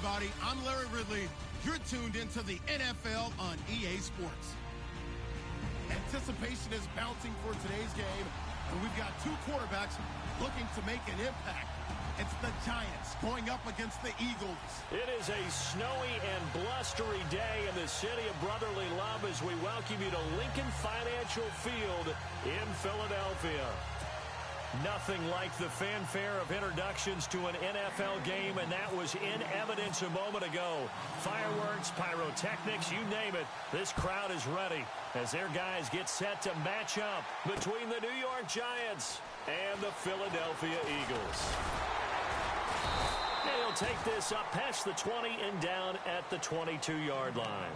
everybody. I'm Larry Ridley. You're tuned into the NFL on EA Sports. Anticipation is bouncing for today's game, and we've got two quarterbacks looking to make an impact. It's the Giants going up against the Eagles. It is a snowy and blustery day in the city of brotherly love as we welcome you to Lincoln Financial Field in Philadelphia. Nothing like the fanfare of introductions to an NFL game, and that was in evidence a moment ago. Fireworks, pyrotechnics, you name it. This crowd is ready as their guys get set to match up between the New York Giants and the Philadelphia Eagles. And he'll take this up past the 20 and down at the 22-yard line.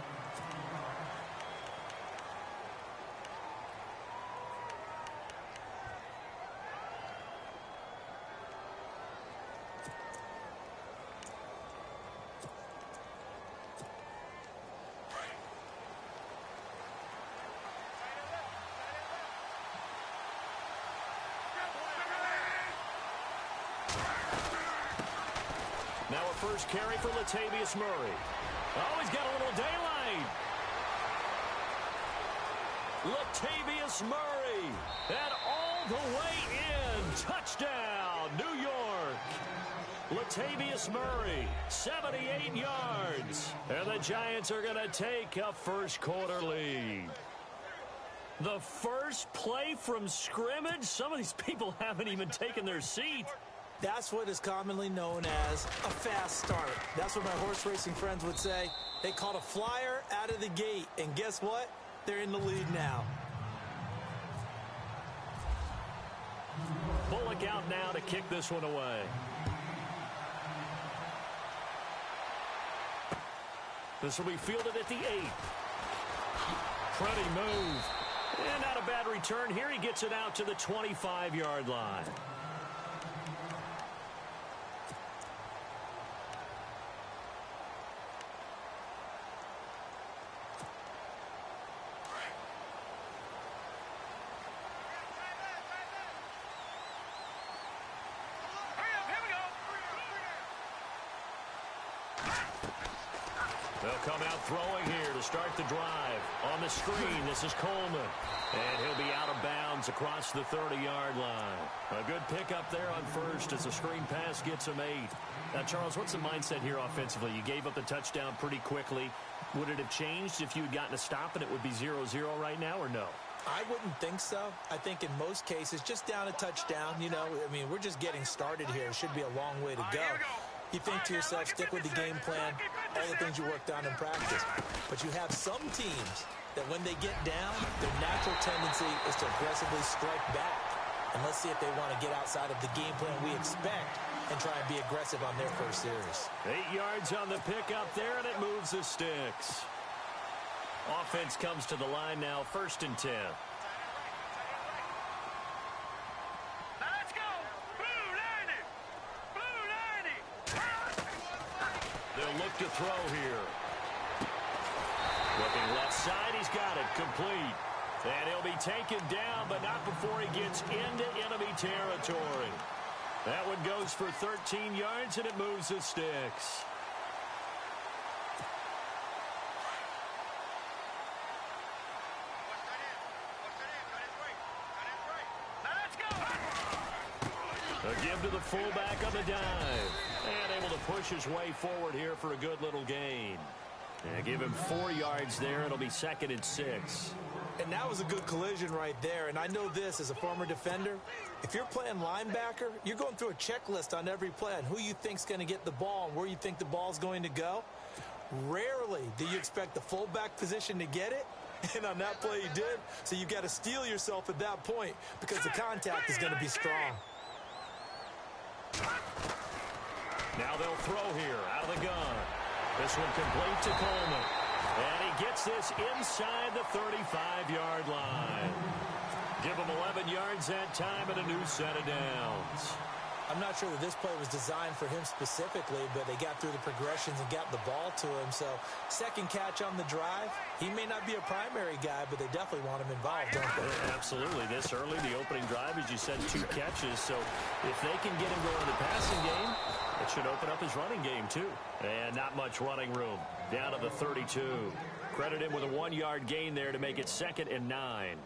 Now a first carry for Latavius Murray. Oh, he's got a little daylight. Latavius Murray. And all the way in. Touchdown, New York. Latavius Murray, 78 yards. And the Giants are going to take a first quarter lead. The first play from scrimmage? Some of these people haven't even taken their seat. That's what is commonly known as a fast start. That's what my horse racing friends would say. They caught a flyer out of the gate, and guess what? They're in the lead now. Bullock out now to kick this one away. This will be fielded at the 8. Pretty move. And not a bad return here. He gets it out to the 25-yard line. They'll come out throwing here to start the drive. On the screen, this is Coleman. And he'll be out of bounds across the 30-yard line. A good pickup there on first as the screen pass gets him 8. Now, Charles, what's the mindset here offensively? You gave up the touchdown pretty quickly. Would it have changed if you had gotten a stop and it would be 0-0 right now, or no? I wouldn't think so. I think in most cases, just down a touchdown, you know, I mean, we're just getting started here. It should be a long way to go. You think to yourself, stick with the game plan, all the things you worked on in practice. But you have some teams that when they get down, their natural tendency is to aggressively strike back. And let's see if they want to get outside of the game plan we expect and try and be aggressive on their first series. 8 yards on the pickup there, and it moves the sticks. Offense comes to the line now, 1st and 10. They'll look to throw here. Looking left side, he's got it, complete. And he'll be taken down, but not before he gets into enemy territory. That one goes for 13 yards, and it moves the sticks. A give to the fullback on the dive. And able to push his way forward here for a good little gain. And give him 4 yards there. It'll be 2nd and 6. And that was a good collision right there. And I know this as a former defender. If you're playing linebacker, you're going through a checklist on every play on who you think's going to get the ball and where you think the ball's going to go. Rarely do you expect the fullback position to get it. And on that play, he did. So you've got to steel yourself at that point because the contact is going to be strong. Now they'll throw here out of the gun. This one complete to Coleman. And he gets this inside the 35-yard line. Give him 11 yards that time and a new set of downs. I'm not sure that this play was designed for him specifically, but they got through the progressions and got the ball to him. So, second catch on the drive. He may not be a primary guy, but they definitely want him involved, don't they? Absolutely. This early, the opening drive, as you said, 2 catches. So, if they can get him going in the passing game, It should open up his running game, too. And not much running room. Down to the 32. Credit him with a 1-yard gain there to make it 2nd and 9.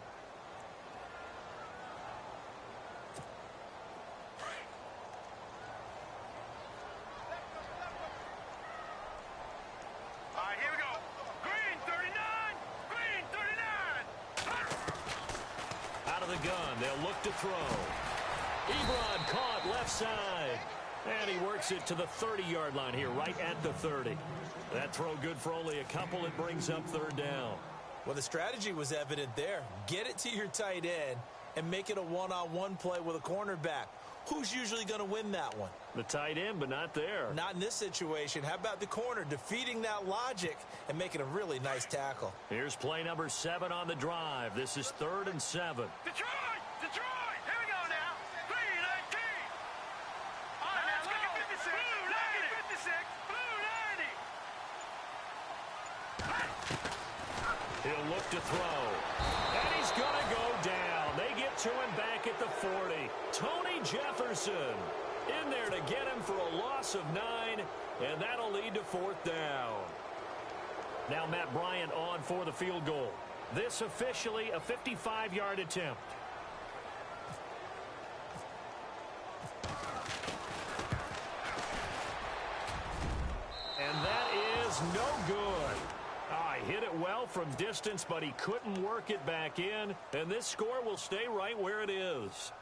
The gun. They'll look to throw. Ebron caught left side. And he works it to the 30-yard line here, right at the 30. That throw good for only a couple. It brings up 3rd down. Well, the strategy was evident there. Get it to your tight end and make it a one-on-one play with a cornerback. Who's usually going to win that one? The tight end, but not there. Not in this situation. How about the corner defeating that logic and making a really nice tackle? Here's play number 7 on the drive. This is 3rd and 7. Detroit! Detroit! Here we go now. 3-19. All right, now look at 56. Blue 90. 56. Blue 90. He'll look to throw. And he's going to go down. They get to him back at the 40. Tony Jefferson in there to get him for a loss of 9, and that'll lead to 4th down. Now Matt Bryant on for the field goal. This officially a 55-yard attempt. And that is no good. He hit it well from distance, but he couldn't work it back in, and this score will stay right where it is.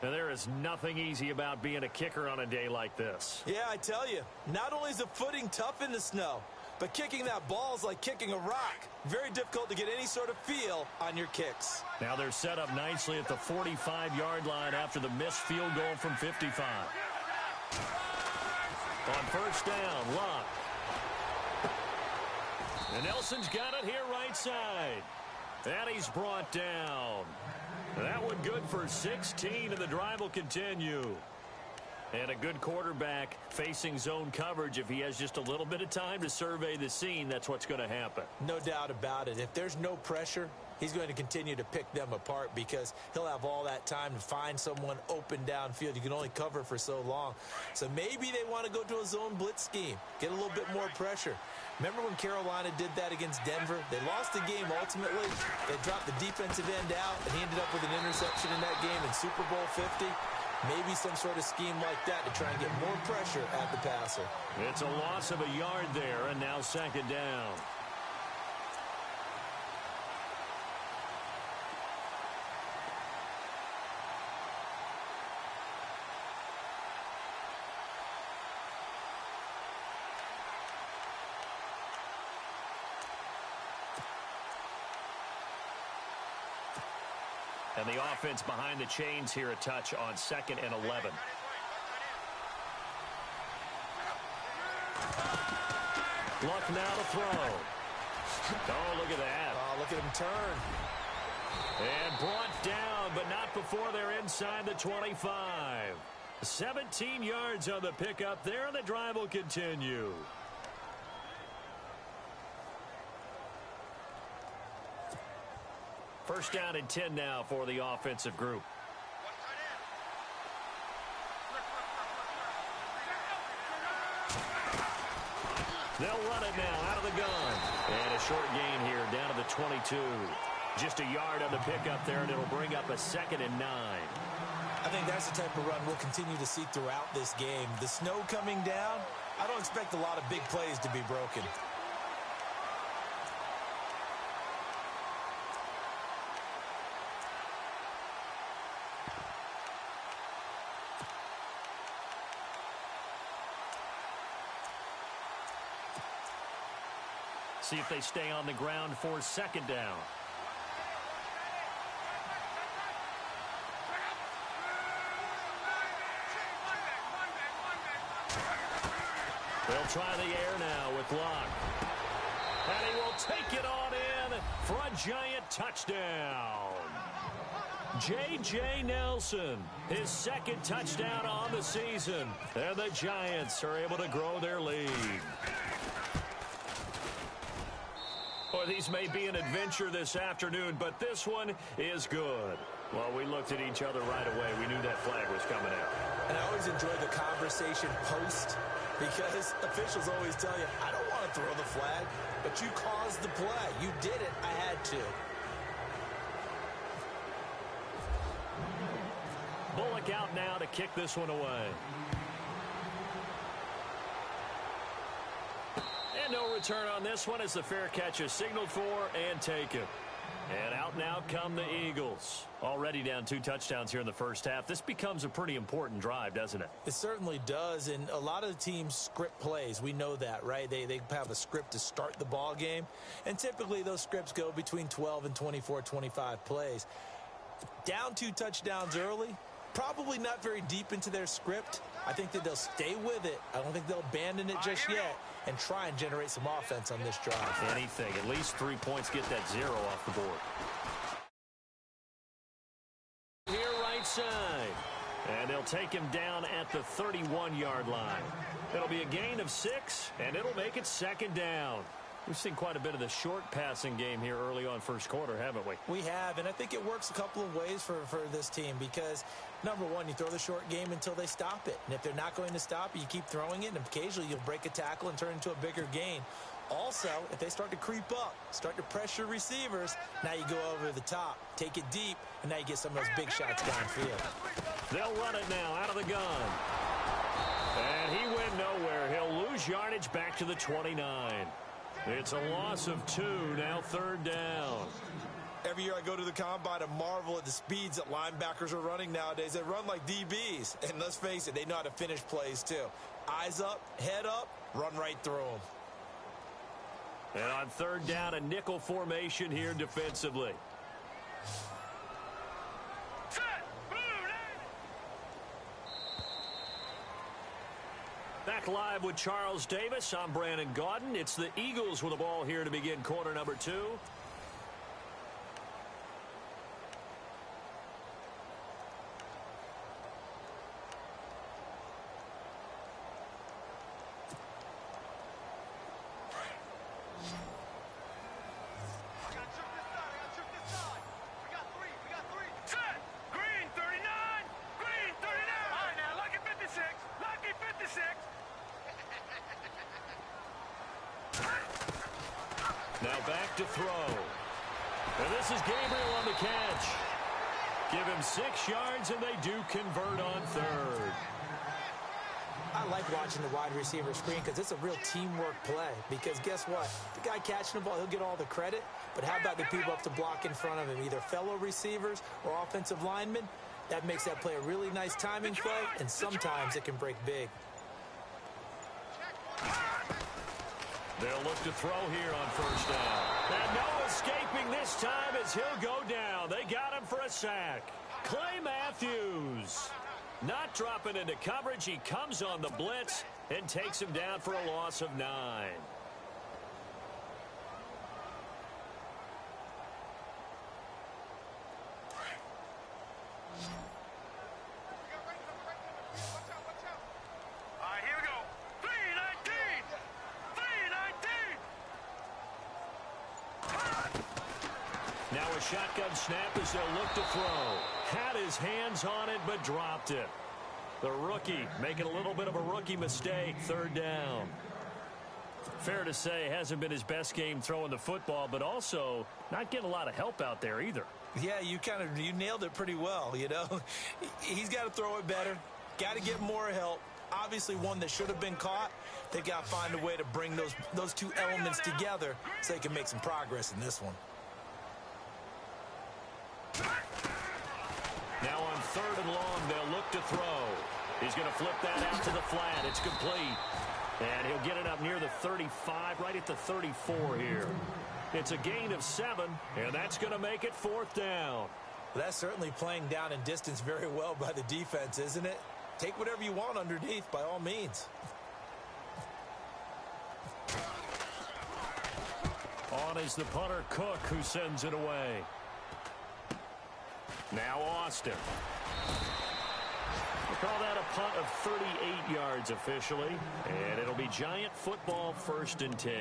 And there is nothing easy about being a kicker on a day like this. Yeah, I tell you, not only is the footing tough in the snow, but kicking that ball is like kicking a rock. Very difficult to get any sort of feel on your kicks. Now they're set up nicely at the 45-yard line after the missed field goal from 55. On 1st down, Locke. And Nelson's got it here right side. And he's brought down. That one good for 16, and the drive will continue. And a good quarterback facing zone coverage. If he has just a little bit of time to survey the scene, that's what's going to happen. No doubt about it. If there's no pressure, he's going to continue to pick them apart because he'll have all that time to find someone open downfield. You can only cover for so long. So maybe they want to go to a zone blitz scheme, get a little bit more pressure. Remember when Carolina did that against Denver? They lost the game ultimately. They dropped the defensive end out, and he ended up with an interception in that game in Super Bowl 50. Maybe some sort of scheme like that to try and get more pressure at the passer. It's a loss of a yard there, and now 2nd down. And the offense behind the chains here a touch on 2nd and 11. Luck now to throw. Oh, look at that. Oh, look at him turn. And brought down, but not before they're inside the 25. 17 yards on the pickup there, and the drive will continue. First down and 10 now for the offensive group. They'll run it now out of the gun. And a short gain here down to the 22. Just a yard on the pickup there, and it'll bring up a 2nd and 9. I think that's the type of run we'll continue to see throughout this game. The snow coming down, I don't expect a lot of big plays to be broken. See if they stay on the ground for 2nd down. They'll try the air now with Locke. And he will take it on in for a giant touchdown. J.J. Nelson, his 2nd touchdown on the season. And the Giants are able to grow their lead. Or these may be an adventure this afternoon, but this one is good. Well, we looked at each other right away. We knew that flag was coming out. And I always enjoy the conversation post because officials always tell you, I don't want to throw the flag, but you caused the play. You did it. I had to. Bullock out now to kick this one away. And no return on this one as the fair catch is signaled for and taken. And out now come the Eagles. Already down 2 touchdowns here in the first half. This becomes a pretty important drive, doesn't it? It certainly does, and a lot of the teams script plays. We know that, right? They have a script to start the ball game, and typically those scripts go between 12 and 24, 25 plays. Down 2 touchdowns early, probably not very deep into their script. I think that they'll stay with it. I don't think they'll abandon it just yet and try and generate some offense on this drive. Anything. At least 3 points, get that 0 off the board. Here right side. And they'll take him down at the 31-yard line. It'll be a gain of 6, and it'll make it second down. We've seen quite a bit of the short passing game here early on first quarter, haven't we? We have, and I think it works a couple of ways for this team because, number one, you throw the short game until they stop it. And if they're not going to stop it, you keep throwing it, and occasionally you'll break a tackle and turn into a bigger gain. Also, if they start to creep up, start to pressure receivers, now you go over the top, take it deep, and now you get some of those big shots downfield. They'll run it now out of the gun. And he went nowhere. He'll lose yardage back to the 29. It's a loss of 2, now third down. Every year I go to the combine and marvel at the speeds that linebackers are running nowadays. They run like DBs. And let's face it, they know how to finish plays too. Eyes up, head up, run right through them. And on third down, a nickel formation here defensively. Back live with Charles Davis. I'm Brandon Gaudin. It's the Eagles with the ball here to begin quarter number 2. Now back to throw. And this is Gabriel on the catch. Give him 6 yards, and they do convert on third. I like watching the wide receiver screen because it's a real teamwork play. Because guess what? The guy catching the ball, he'll get all the credit. But how about the people up to block in front of him, either fellow receivers or offensive linemen? That makes that play a really nice timing play, and sometimes it can break big. They'll look to throw here on first down. And no escaping this time as he'll go down. They got him for a sack. Clay Matthews not dropping into coverage. He comes on the blitz and takes him down for a loss of 9. Now a shotgun snap as they'll look to throw. Had his hands on it, but dropped it. The rookie making a little bit of a rookie mistake. Third down. Fair to say, hasn't been his best game throwing the football, but also not getting a lot of help out there either. Yeah, you nailed it pretty well, you know. He's got to throw it better. Got to get more help. Obviously one that should have been caught. They've got to find a way to bring those two elements together so they can make some progress in this one. Now on third and long, they'll look to throw. He's going to flip that out to the flat. It's complete. And he'll get it up near the 35, right at the 34 here. It's a gain of 7, and that's going to make it fourth down. That's certainly playing down in distance very well by the defense, isn't it? Take whatever you want underneath, by all means. On is the punter, Cook, who sends it away. Now Austin. We'll call that a punt of 38 yards officially. And it'll be Giant football, 1st and 10.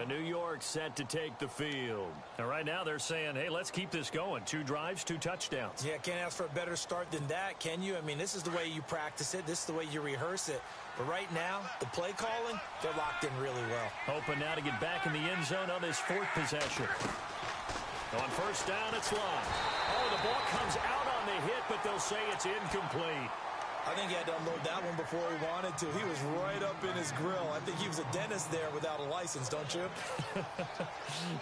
New York set to take the field. And right now they're saying, hey, let's keep this going. 2 drives, 2 touchdowns. Yeah, can't ask for a better start than that, can you? I mean, this is the way you practice it. This is the way you rehearse it. But right now, the play calling, they're locked in really well. Hoping now to get back in the end zone on this 4th possession. On first down, it's Love. Oh, the ball comes out on the hit, but they'll say it's incomplete. I think he had to unload that one before he wanted to. He was right up in his grill. I think he was a dentist there without a license, don't you?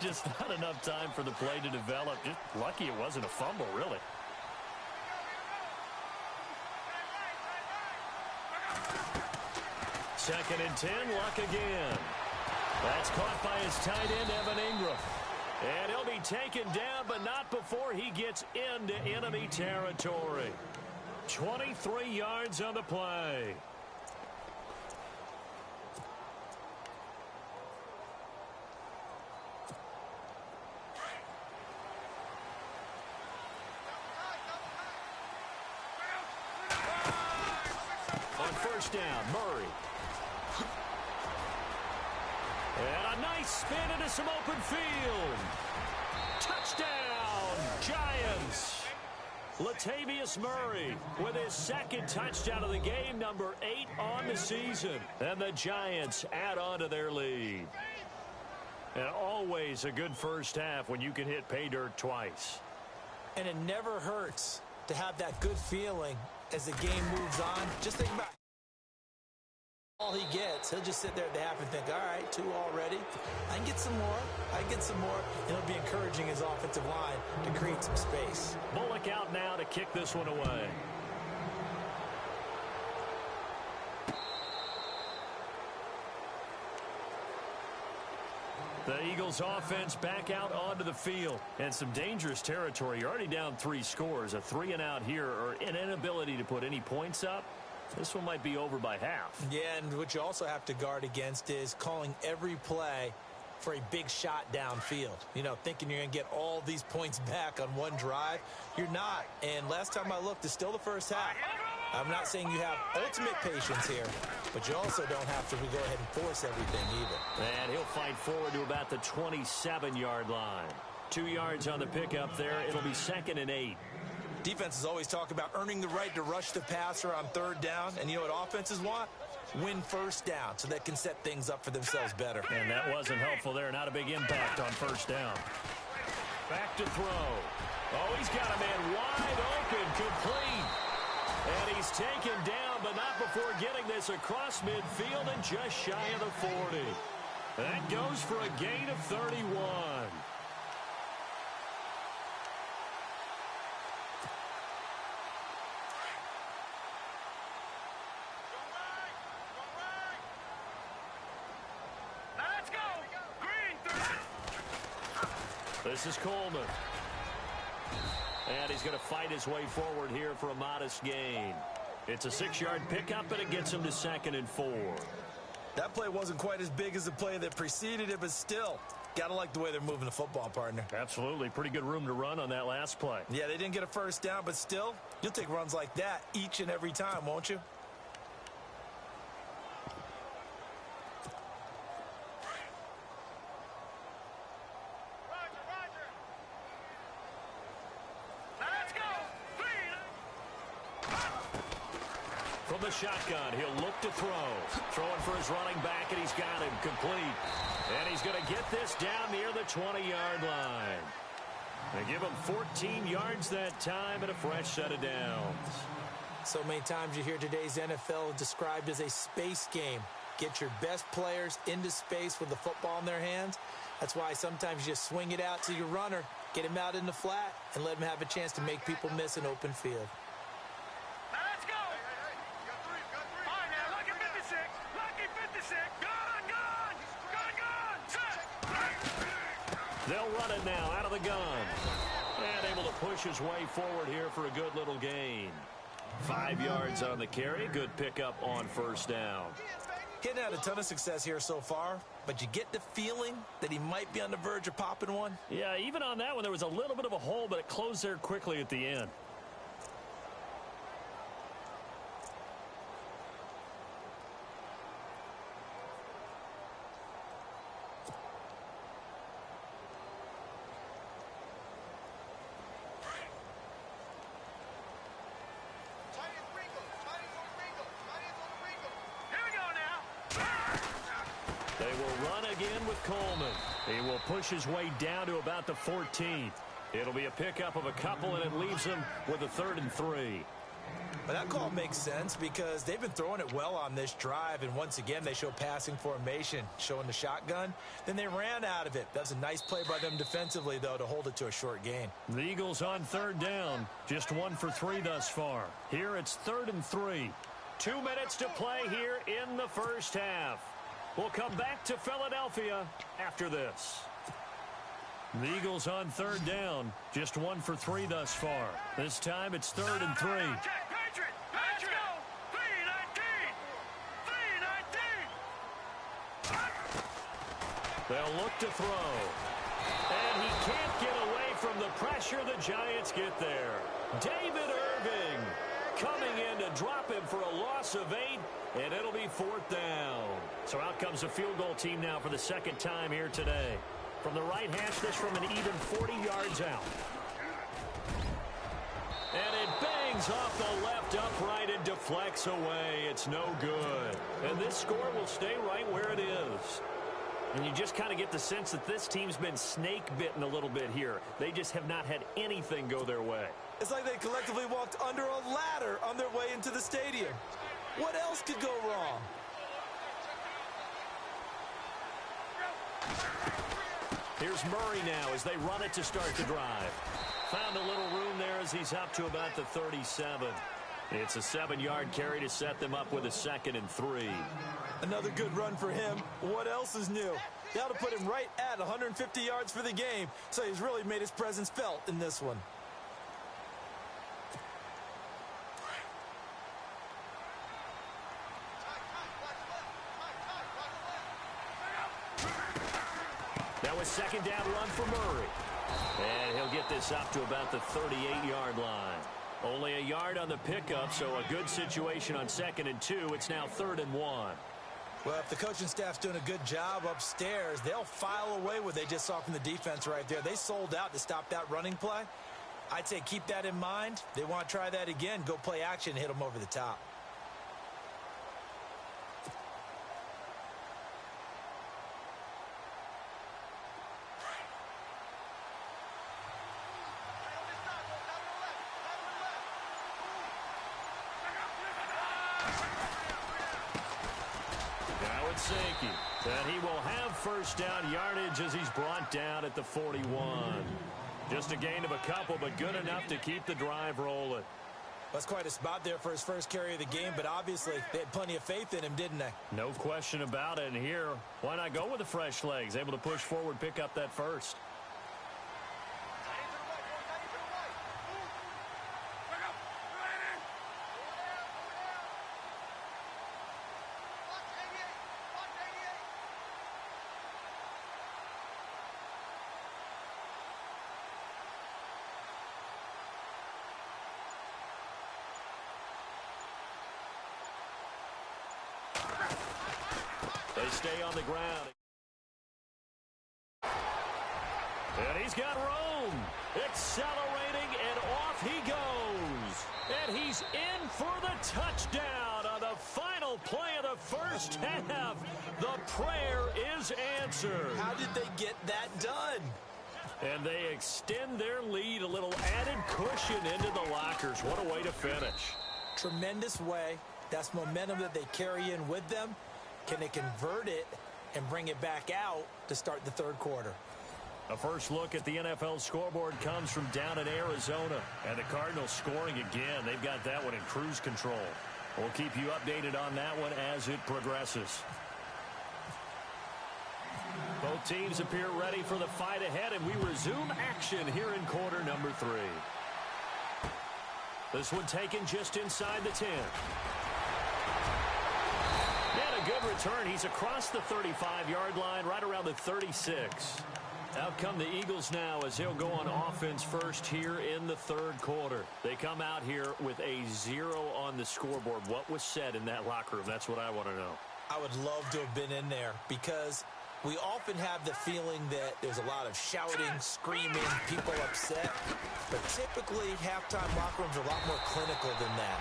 Just not enough time for the play to develop. Just lucky it wasn't a fumble, really. Second and 10, Luck again. That's caught by his tight end, Evan Ingram. And he'll be taken down, but not before he gets into enemy territory. 23 yards on the play. On first down, Murray. And a nice spin into some open field. Touchdown, Giants. Latavius Murray with his 2nd touchdown of the game, number 8 on the season. And the Giants add on to their lead. And always a good first half when you can hit pay dirt twice. And it never hurts to have that good feeling as the game moves on. Just think about all he gets. He'll just sit there at the half and think, all right, 2 already. I can get some more. I can get some more. And it'll be encouraging his offensive line to create some space. Bullock out now to kick this one away. The Eagles offense back out onto the field. And some dangerous territory. You're already down 3 scores. A 3 and out here, or an inability to put any points up. This one might be over by half. Yeah, and what you also have to guard against is calling every play for a big shot downfield. You know, thinking you're going to get all these points back on one drive. You're not. And last time I looked, it's still the first half. I'm not saying you have ultimate patience here, but you also don't have to go ahead and force everything either. And he'll fight forward to about the 27-yard line. 2 yards on the pickup there. It'll be 2nd and 8. Defenses always talk about earning the right to rush the passer on 3rd down. And you know what offenses want? Win first down so they can set things up for themselves better. And that wasn't helpful there. Not a big impact on first down. Back to throw. Oh, he's got a man wide open, complete. And he's taken down, but not before getting this across midfield and just shy of the 40. That goes for a gain of 31. This is Coleman. And he's going to fight his way forward here for a modest gain. It's a 6-yard pickup, and it gets him to 2nd and 4. That play wasn't quite as big as the play that preceded it, but still, got to like the way they're moving the football, partner. Absolutely. Pretty good room to run on that last play. Yeah, they didn't get a first down, but still, you'll take runs like that each and every time, won't you? From the shotgun, he'll look to throw. Throwing for his running back, and he's got him complete. And he's going to get this down near the 20-yard line. They give him 14 yards that time and a fresh set of downs. So many times you hear today's NFL described as a space game. Get your best players into space with the football in their hands. That's why sometimes you just swing it out to your runner, get him out in the flat, and let him have a chance to make people miss an open field. They'll run it now out of the gun. And able to push his way forward here for a good little gain. 5 yards on the carry. Good pickup on first down. Getting had a ton of success here so far, but you get the feeling that he might be on the verge of popping one. Yeah, even on that one, there was a little bit of a hole, but it closed there quickly at the end. They will run again with Coleman. He will push his way down to about the 14th. It'll be a pickup of a couple, and it leaves him with a 3rd and 3. But that call makes sense because they've been throwing it well on this drive, and once again they show passing formation, showing the shotgun. Then they ran out of it. That's a nice play by them defensively, though, to hold it to a short gain. The Eagles on 3rd down, just 1 for 3 thus far. Here it's 3rd and 3. 2 minutes to play here in the first half. We'll come back to Philadelphia after this. The Eagles on 3rd down, just 1 for 3 thus far. This time it's 3rd and 3. Let's go. 3-19. They'll look to throw. And he can't get away from the pressure. The Giants get there. David Irving coming in to drop him for a loss of 8, and it'll be 4th down. So out comes a field goal team now for the 2nd time here today. From the right hash, this from an even 40 yards out. And it bangs off the left upright and deflects away. It's no good. And this score will stay right where it is. And you just kind of get the sense that this team's been snake-bitten a little bit here. They just have not had anything go their way. It's like they collectively walked under a ladder on their way into the stadium. What else could go wrong? Here's Murray now as they run it to start the drive. Found a little room there as he's up to about the 37. It's a 7-yard carry to set them up with a 2nd and 3. Another good run for him. What else is new? That'll put him right at 150 yards for the game, so he's really made his presence felt in this one. That was 2nd down run for Murray. And he'll get this up to about the 38-yard line. Only a yard on the pickup, so a good situation on 2nd and 2. It's now 3rd and 1. Well, if the coaching staff's doing a good job upstairs, they'll file away what they just saw from the defense right there. They sold out to stop that running play. I'd say keep that in mind. They want to try that again. Go play action, hit them over the top. Sankeys, and he will have 1st down yardage as he's brought down at the 41. Just a gain of a couple, but good enough to keep the drive rolling. That's quite a spot there for his first carry of the game, but obviously they had plenty of faith in him, didn't they? No question about it. And here, why not go with the fresh legs? Able to push forward, pick up that 1st. They stay on the ground. And he's got room. Accelerating, and off he goes. And he's in for the touchdown on the final play of the first half. The prayer is answered. How did they get that done? And they extend their lead, a little added cushion into the lockers. What a way to finish. Tremendous way. That's momentum that they carry in with them. Can they convert it and bring it back out to start the 3rd quarter? A first look at the NFL scoreboard comes from down in Arizona. And the Cardinals scoring again. They've got that one in cruise control. We'll keep you updated on that one as it progresses. Both teams appear ready for the fight ahead, and we resume action here in quarter number 3. This one taken just inside the 10. And a good return. He's across the 35-yard line, right around the 36. Out come the Eagles now as they'll go on offense first here in the 3rd quarter. They come out here with a 0 on the scoreboard. What was said in that locker room? That's what I want to know. I would love to have been in there because we often have the feeling that there's a lot of shouting, screaming, people upset. But typically, halftime locker rooms are a lot more clinical than that.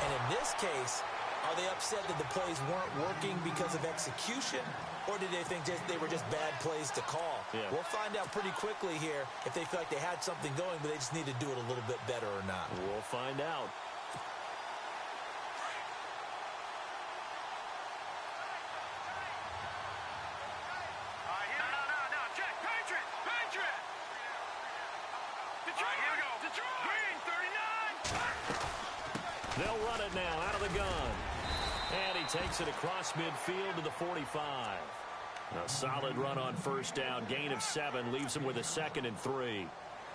And in this case, Are they upset that the plays weren't working because of execution, or did they think they were just bad plays to call? Yeah. We'll find out pretty quickly here if they feel like they had something going, but they just need to do it a little bit better or not. We'll find out. They'll run it now out of the gun. And he takes it across midfield to the 45. A solid run on first down. Gain of 7 leaves him with a 2nd and 3.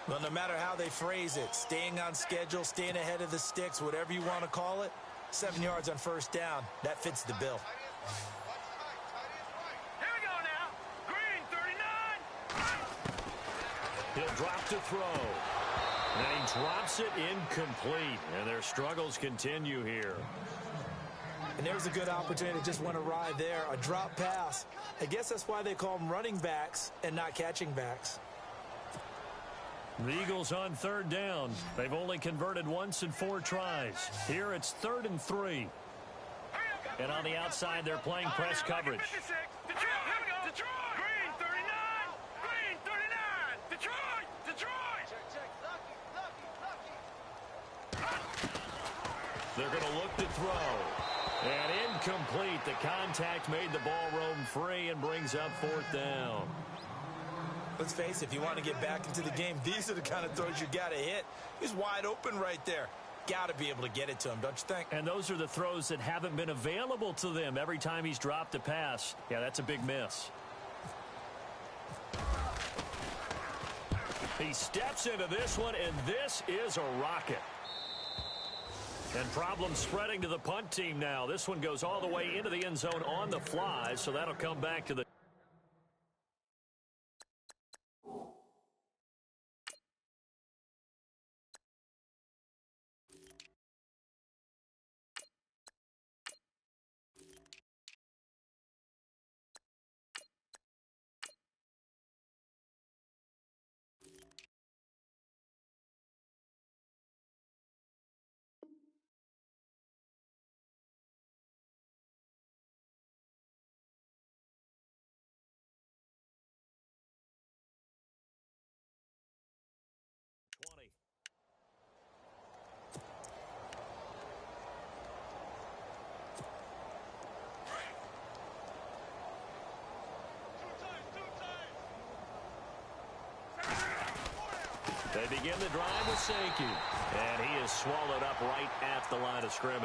Well, no matter how they phrase it, staying on schedule, staying ahead of the sticks, whatever you want to call it, 7 yards on first down, that fits the bill. Here we go now. Green 39. He'll drop to throw. And he drops it incomplete. And their struggles continue here. And there's a good opportunity. Just went awry there. A drop pass. I guess that's why they call them running backs and not catching backs. The Eagles on 3rd down. They've only converted once in 4 tries. Here it's 3rd and 3. And on the outside, they're playing press coverage. Detroit, here we go. Detroit. Green 39. Green 39. Detroit. Detroit. They're going to look to throw. And incomplete. The contact made the ball roam free and brings up 4th down. Let's face it, if you want to get back into the game, these are the kind of throws you got to hit. He's wide open right there. Got to be able to get it to him, don't you think? And those are the throws that haven't been available to them every time he's dropped a pass. Yeah, that's a big miss. He steps into this one, and this is a rocket. And problems spreading to the punt team now. This one goes all the way into the end zone on the fly, so that'll come back to the... They begin the drive with Sankeys. And he is swallowed up right at the line of scrimmage.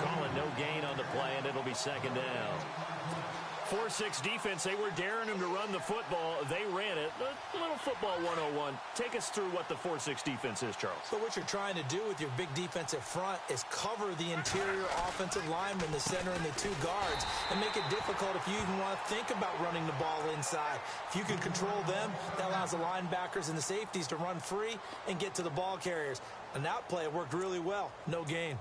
Calling no gain on the play, and it'll be 2nd down. 4-6 defense, they were daring him to run the football. They ran it. A little football 101. Take us through what the 4-6 defense is, Charles. So what you're trying to do with your big defensive front is cover the interior offensive lineman, the center, and the 2 guards, and make it difficult if you even want to think about running the ball inside. If you can control them, that allows the linebackers and the safeties to run free and get to the ball carriers. And that play worked really well. No gain.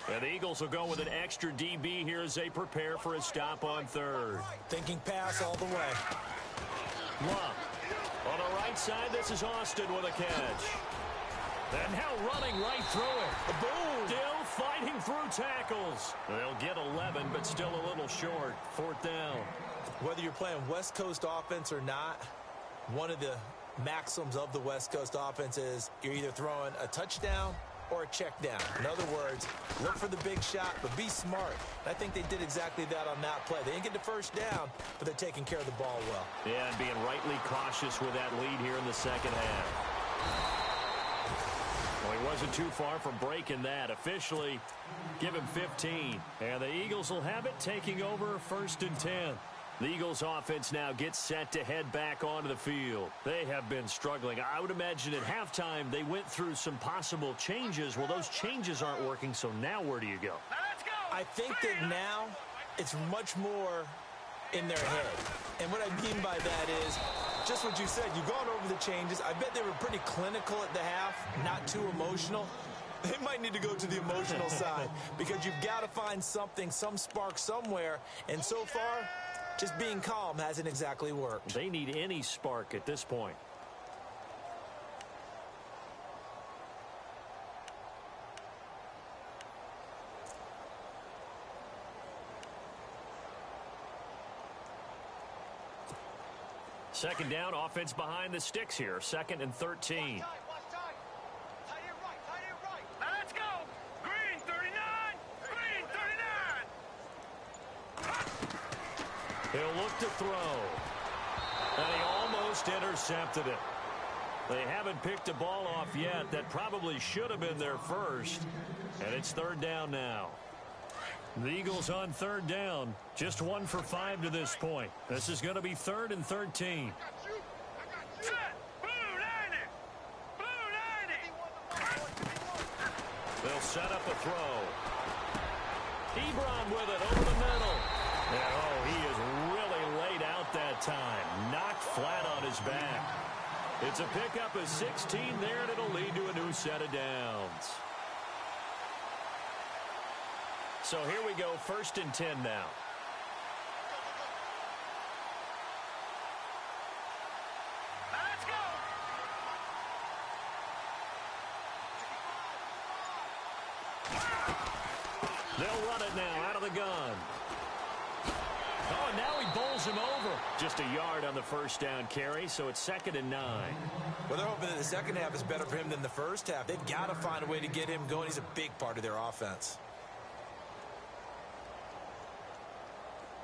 And the Eagles will go with an extra DB here as they prepare for a stop on 3rd. Thinking pass all the way. Love. On the right side, this is Austin with a catch. And now running right through it. Boom! Still fighting through tackles. They'll get 11, but still a little short. 4th down. Whether you're playing West Coast offense or not, one of the maxims of the West Coast offense is you're either throwing a touchdown or a check down. In other words, look for the big shot, but be smart. And I think they did exactly that on that play. They didn't get the first down, but they're taking care of the ball well. Yeah, and being rightly cautious with that lead here in the 2nd half. Well, he wasn't too far from breaking that. Officially, give him 15. And the Eagles will have it, taking over 1st and 10. The Eagles offense now gets set to head back onto the field. They have been struggling. I would imagine at halftime they went through some possible changes. Well, those changes aren't working, so now where do you go? I think that now it's much more in their head. And what I mean by that is just what you said. You've gone over the changes. I bet they were pretty clinical at the half, not too emotional. They might need to go to the emotional side because you've got to find something, some spark somewhere. And so far, Just being calm hasn't exactly worked. They need any spark at this point. Second down, offense behind the sticks here. 2nd and 13. Let's go. Green 39. Green 39. He'll look to throw. And he almost intercepted it. They haven't picked a ball off yet. That probably should have been their first. And it's 3rd down now. The Eagles on 3rd down. Just 1 for 5 to this point. This is going to be 3rd and 13. Set. Blue 90. Blue 90. They'll set up a throw. Ebron with it over the middle. And oh, he is really laid out that time. Knocked flat on his back. It's a pickup of 16 there, and it'll lead to a new set of downs. So here we go, 1st and 10 now. Let's go. They'll run it now out of the gun. Oh, and now he bowls him over. Just a yard on the 1st down carry, so it's 2nd and 9. Well, they're hoping that the second half is better for him than the first half. They've got to find a way to get him going. He's a big part of their offense.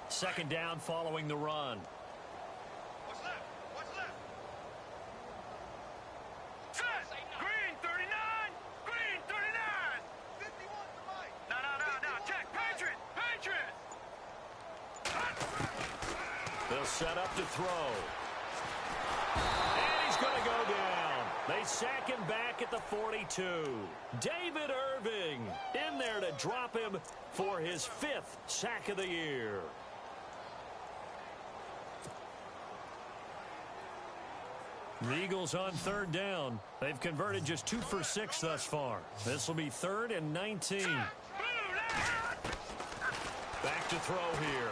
2nd down following the run. What's left? What's left? Set. Green 39. Green 39. 51 to right. No. Check. Patriot. They'll set up to throw. And he's going to go down. They sack him back at the 42. David Irving in there to drop him for his 5th sack of the year. The Eagles on 3rd down. They've converted just 2 for 6 thus far. This will be 3rd and 19. Back to throw here.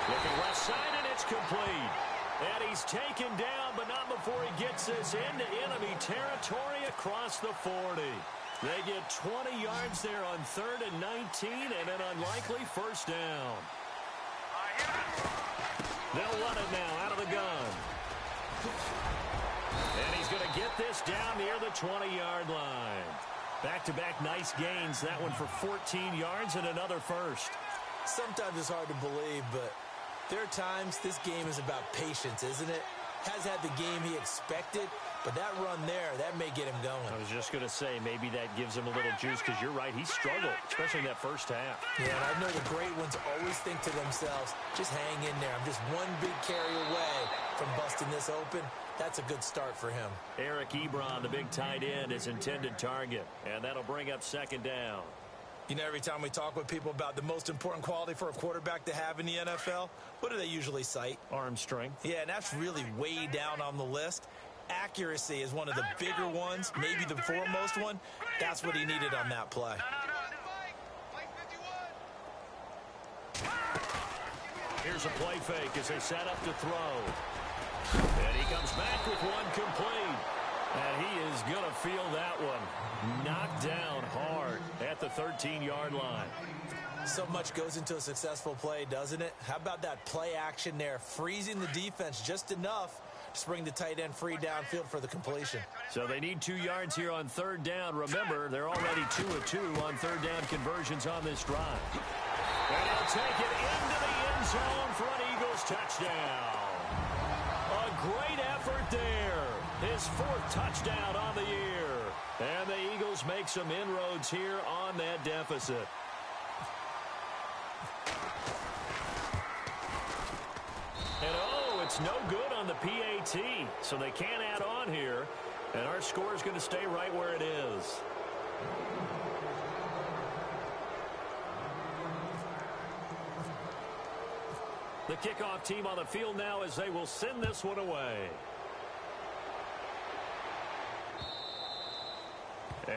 Looking left side, and it's complete. And he's taken down, but not before he gets this into enemy territory across the 40. They get 20 yards there on 3rd and 19 and an unlikely 1st down. They'll run it now out of the gun. And he's going to get this down near the 20-yard line. Back-to-back nice gains. That one for 14 yards and another 1st. Sometimes it's hard to believe, but there are times this game is about patience, isn't it? Has had the game he expected, but that run there, that may get him going. I was just going to say, maybe that gives him a little juice, because you're right, he struggled, especially in that 1st half. Yeah, and I know the great ones always think to themselves, just hang in there. I'm just one big carry away from busting this open. That's a good start for him. Eric Ebron, the big tight end, his intended target, and that'll bring up 2nd down. You know, every time we talk with people about the most important quality for a quarterback to have in the NFL, what do they usually cite? Arm strength. Yeah, and that's really way down on the list. Accuracy is one of the bigger ones, maybe the foremost one. That's what he needed on that play. Here's a play fake as they set up to throw. And he comes back with one complete. And he is going to feel that one. Knocked down hard at the 13-yard line. So much goes into a successful play, doesn't it? How about that play action there? Freezing the defense just enough to bring the tight end free downfield for the completion. So they need 2 yards here on 3rd down. Remember, they're already 2 of 2 on 3rd down conversions on this drive. And he'll take it into the end zone for an Eagles touchdown. A great effort there. His 4th touchdown on the year. And the Eagles make some inroads here on that deficit. And oh, it's no good on the PAT. So they can't add on here. And our score is going to stay right where it is. The kickoff team on the field now as they will send this one away.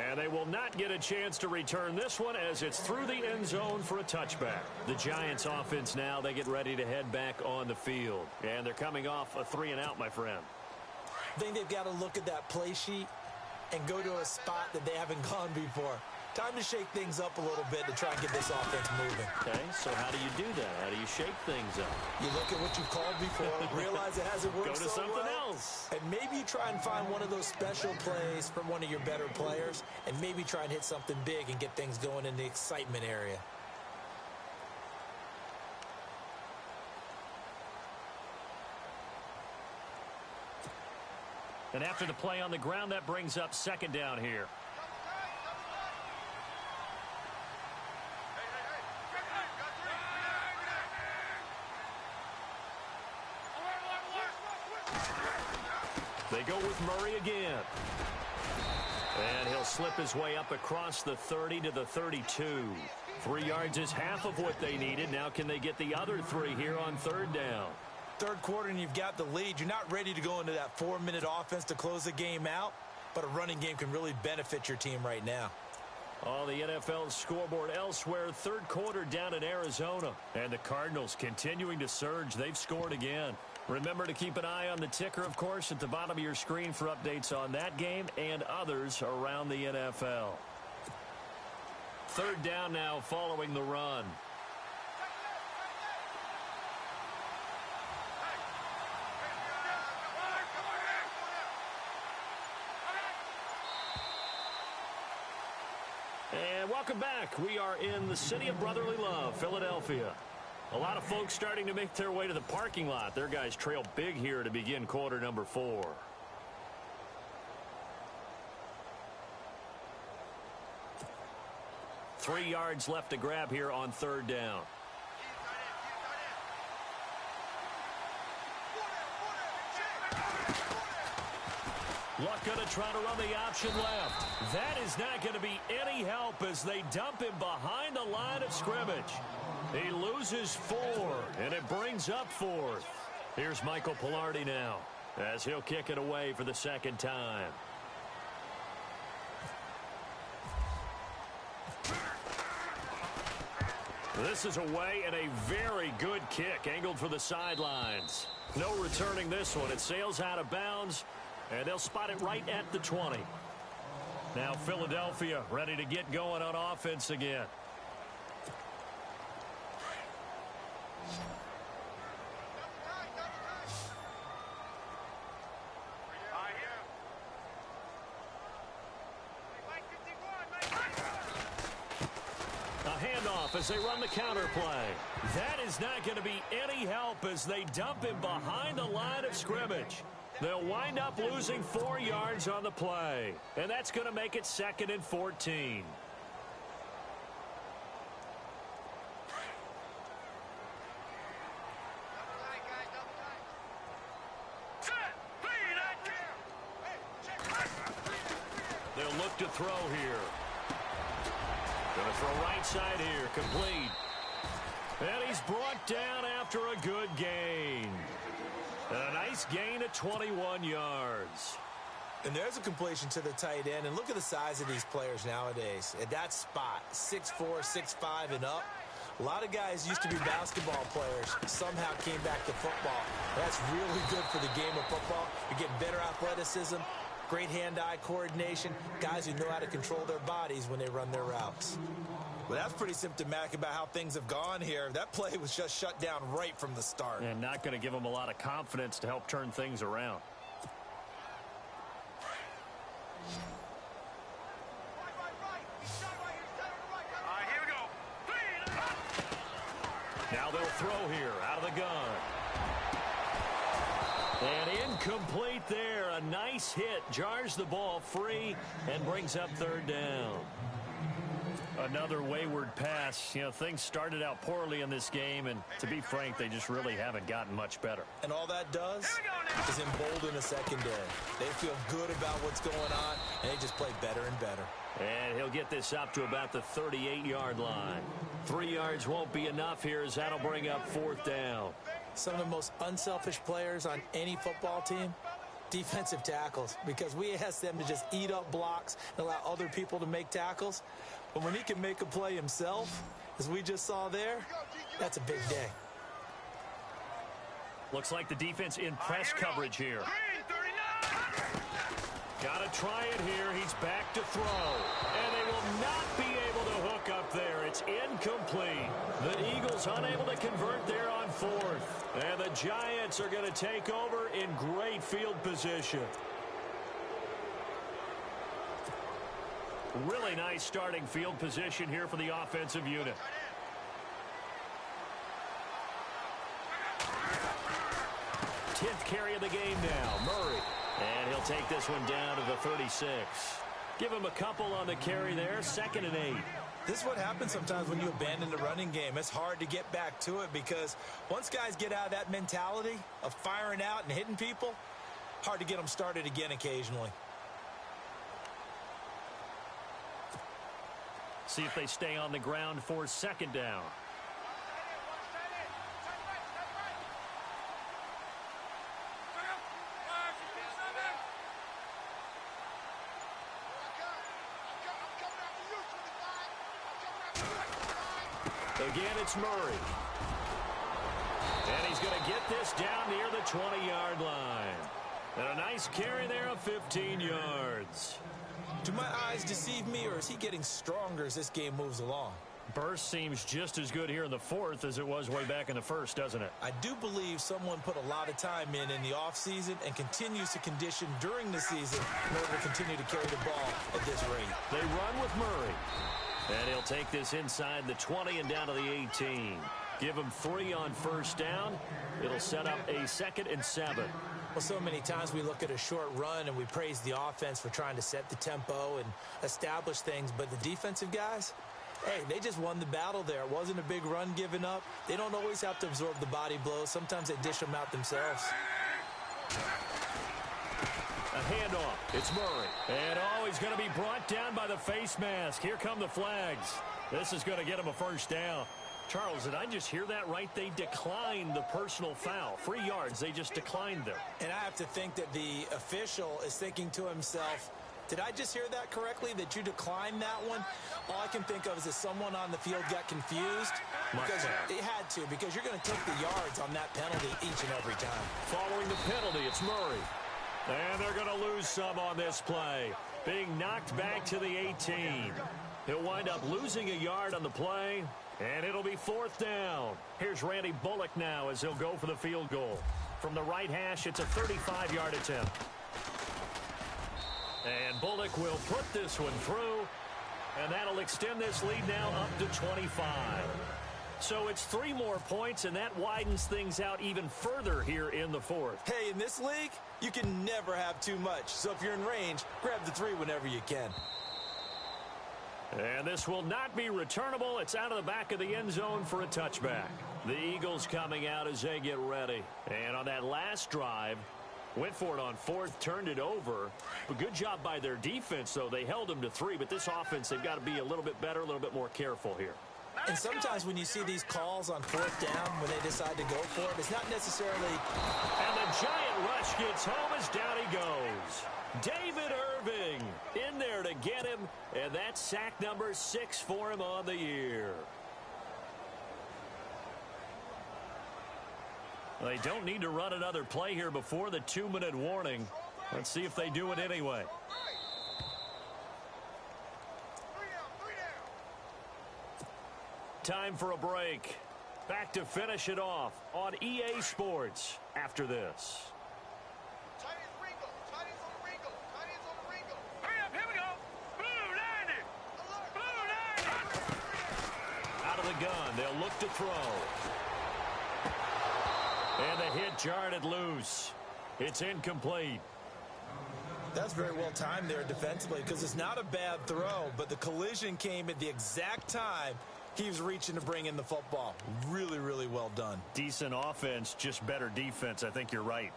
And they will not get a chance to return this one as it's through the end zone for a touchback. The Giants offense now, they get ready to head back on the field. And they're coming off a 3-and-out, my friend. I think they've got to look at that play sheet and go to a spot that they haven't gone before. Time to shake things up a little bit to try and get this offense moving. Okay, so how do you do that? How do you shake things up? You look at what you've called before, realize it hasn't worked Go to so something well, else. and maybe you try and find one of those special plays from one of your better players, and maybe try and hit something big and get things going in the excitement area. And after the play on the ground, that brings up second down here. They go with Murray again. And he'll slip his way up across the 30 to the 32. 3 yards is half of what they needed. Now can they get the other 3 here on third down? Third quarter and you've got the lead. You're not ready to go into that 4-minute offense to close the game out, but a running game can really benefit your team right now. On the NFL scoreboard elsewhere, third quarter down in Arizona. And the Cardinals continuing to surge. They've scored again. Remember to keep an eye on the ticker, of course, at the bottom of your screen for updates on that game and others around the NFL. Third down now following the run. And welcome back. We are in the city of brotherly love, Philadelphia. A lot of folks starting to make their way to the parking lot. Their guys trail big here to begin quarter number 4. Three yards left to grab here on third down. Luck going to try to run the option left. That is not going to be any help as they dump him behind the line of scrimmage. He loses 4, and it brings up 4th. Here's Michael Pilardi now as he'll kick it away for the second time. This is away and a very good kick angled for the sidelines. No returning this one. It sails out of bounds, and they'll spot it right at the 20. Now Philadelphia ready to get going on offense again. As they run the counter play. That is not going to be any help as they dump him behind the line of scrimmage. They'll wind up losing 4 yards on the play. And that's going to make it 2nd and 14. They'll look to throw here. Going to throw right side here, complete. And he's brought down after a good gain. And a nice gain of 21 yards. And there's a completion to the tight end. And look at the size of these players nowadays. At that spot, 6'4", 6'5", and up. A lot of guys used to be basketball players, somehow came back to football. That's really good for the game of football. You're getting better athleticism, great hand-eye coordination, guys who know how to control their bodies when they run their routes. Well, that's pretty symptomatic about how things have gone here. That play was just shut down right from the start. And not going to give them a lot of confidence to help turn things around. Here we go. Now they'll throw here out of the gun. And incomplete there. A nice hit. Jars the ball free and brings up third down. Another wayward pass. You know, things started out poorly in this game, and to be frank, they just really haven't gotten much better. And all that does is embolden the secondary. They feel good about what's going on, and they just play better and better. And he'll get this up to about the 38-yard line. 3 yards won't be enough here as that'll bring up fourth down. Some of the most unselfish players on any football team Defensive tackles, because we ask them to just eat up blocks and allow other people to make tackles. But when he can make a play himself, as we just saw there, that's a big day. Looks like the defense in press coverage here. Got to try it here. He's back to throw. And they will not be able to hook up there. It's incomplete. The Eagles unable to convert there on fourth. And the Giants are going to take over in great field position. Really nice starting field position here for the offensive unit. Tenth carry of the game now, Murray. And he'll take this one down to the 36. Give him a couple on the carry there, 2nd and 8. This is what happens sometimes when you abandon the running game. It's hard to get back to it because once guys get out of that mentality of firing out and hitting people, hard to get them started again occasionally. See if they stay on the ground for 2nd down. Again, it's Murray. And he's going to get this down near the 20-yard line. And a nice carry there of 15 yards. Do my eyes deceive me, or is he getting stronger as this game moves along? Burst seems just as good here in the 4th as it was way back in the 1st, doesn't it? I do believe someone put a lot of time in the offseason and continues to condition during the season in order to continue to carry the ball at this rate. They run with Murray. And he'll take this inside the 20 and down to the 18. Give him 3 on 1st down. It'll set up a 2nd and 7. Well, so many times we look at a short run and we praise the offense for trying to set the tempo and establish things. But the defensive guys, hey, they just won the battle there. It wasn't a big run given up. They don't always have to absorb the body blows. Sometimes they dish them out themselves. A handoff. It's Murray. And he's going to be brought down by the face mask. Here come the flags. This is going to get him a 1st down. Charles, did I just hear that right? They declined the personal foul. 3 yards. They just declined them. And I have to think that the official is thinking to himself, did I just hear that correctly, that you declined that one? All I can think of is that someone on the field got confused. Because it had to, because you're going to take the yards on that penalty each and every time. Following the penalty, it's Murray. And they're going to lose some on this play. Being knocked back to the 18. He'll wind up losing a yard on the play. And it'll be 4th down. Here's Randy Bullock now as he'll go for the field goal. From the right hash, it's a 35-yard attempt. And Bullock will put this one through. And that'll extend this lead now up to 25. So it's 3 more points, and that widens things out even further here in the 4th. Hey, in this league, you can never have too much. So if you're in range, grab the 3 whenever you can. And this will not be returnable. It's out of the back of the end zone for a touchback. The Eagles coming out as they get ready. And on that last drive, went for it on 4th, turned it over. But good job by their defense, though. They held them to 3, but this offense, they've got to be a little bit better, a little bit more careful here. And sometimes when you see these calls on 4th down, when they decide to go for it, it's not necessarily... And the giant rush gets home as down he goes. David Irving in there to get him, and that's sack number 6 for him on the year. They don't need to run another play here before the 2-minute warning. Let's see if they do it anyway. Time for a break. Back to finish it off on EA Sports after this. Hurry up, here we go. Blue 90. Blue 90. Out of the gun, they'll look to throw. And the hit jarred it loose. It's incomplete. That's very well timed there defensively because it's not a bad throw, but the collision came at the exact time he was reaching to bring in the football. Really, really well done. Decent offense, just better defense. I think you're right.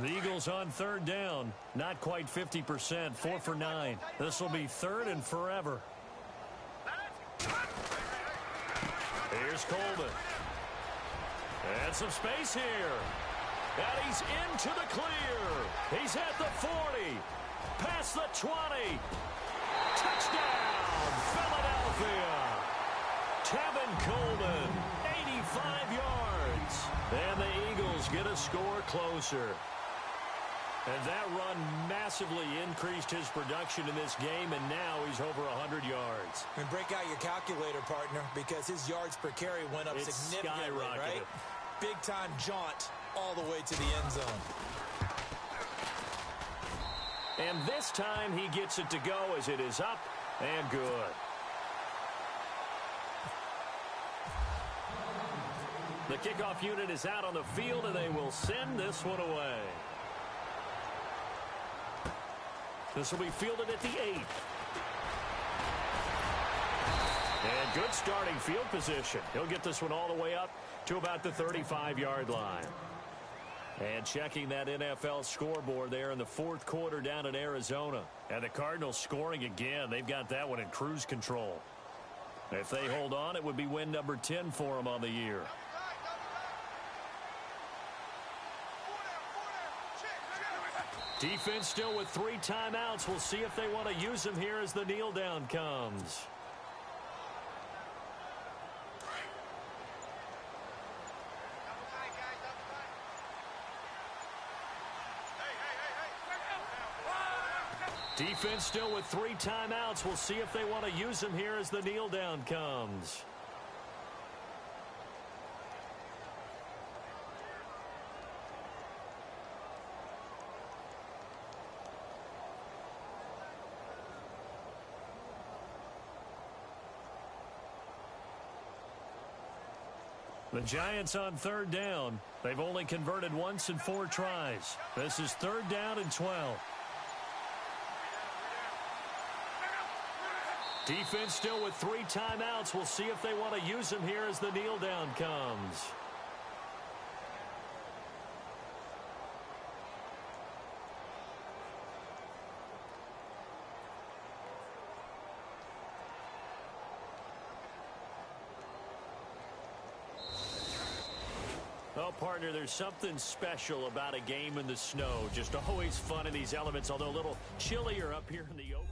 The Eagles on 3rd down. Not quite 50%. 4 for 9. This will be 3rd and forever. Here's Coleman. And some space here. And he's into the clear. He's at the 40. Past the 20. Touchdown, Philadelphia. Tevin Coleman, 85 yards. And the Eagles get a score closer. And that run massively increased his production in this game, and now he's over 100 yards. And break out your calculator, partner, because his yards per carry went up significantly, right? Big-time jaunt all the way to the end zone. And this time he gets it to go as it is up and good. The kickoff unit is out on the field, and they will send this one away. This will be fielded at the 8. And good starting field position. He'll get this one all the way up to about the 35-yard line. And checking that NFL scoreboard there in the fourth quarter down in Arizona. And the Cardinals scoring again. They've got that one in cruise control. If they hold on, it would be win number 10 for them on the year. Defense still with 3 timeouts. We'll see if they want to use them here as the kneel down comes. Defense still with 3 timeouts. We'll see if they want to use them here as the kneel down comes. The Giants on third down. They've only converted once in 4 tries. This is third down and 12. Defense still with 3 timeouts. We'll see if they want to use them here as the kneel down comes. Oh, partner, there's something special about a game in the snow. Just always fun in these elements, although a little chillier up here in the open.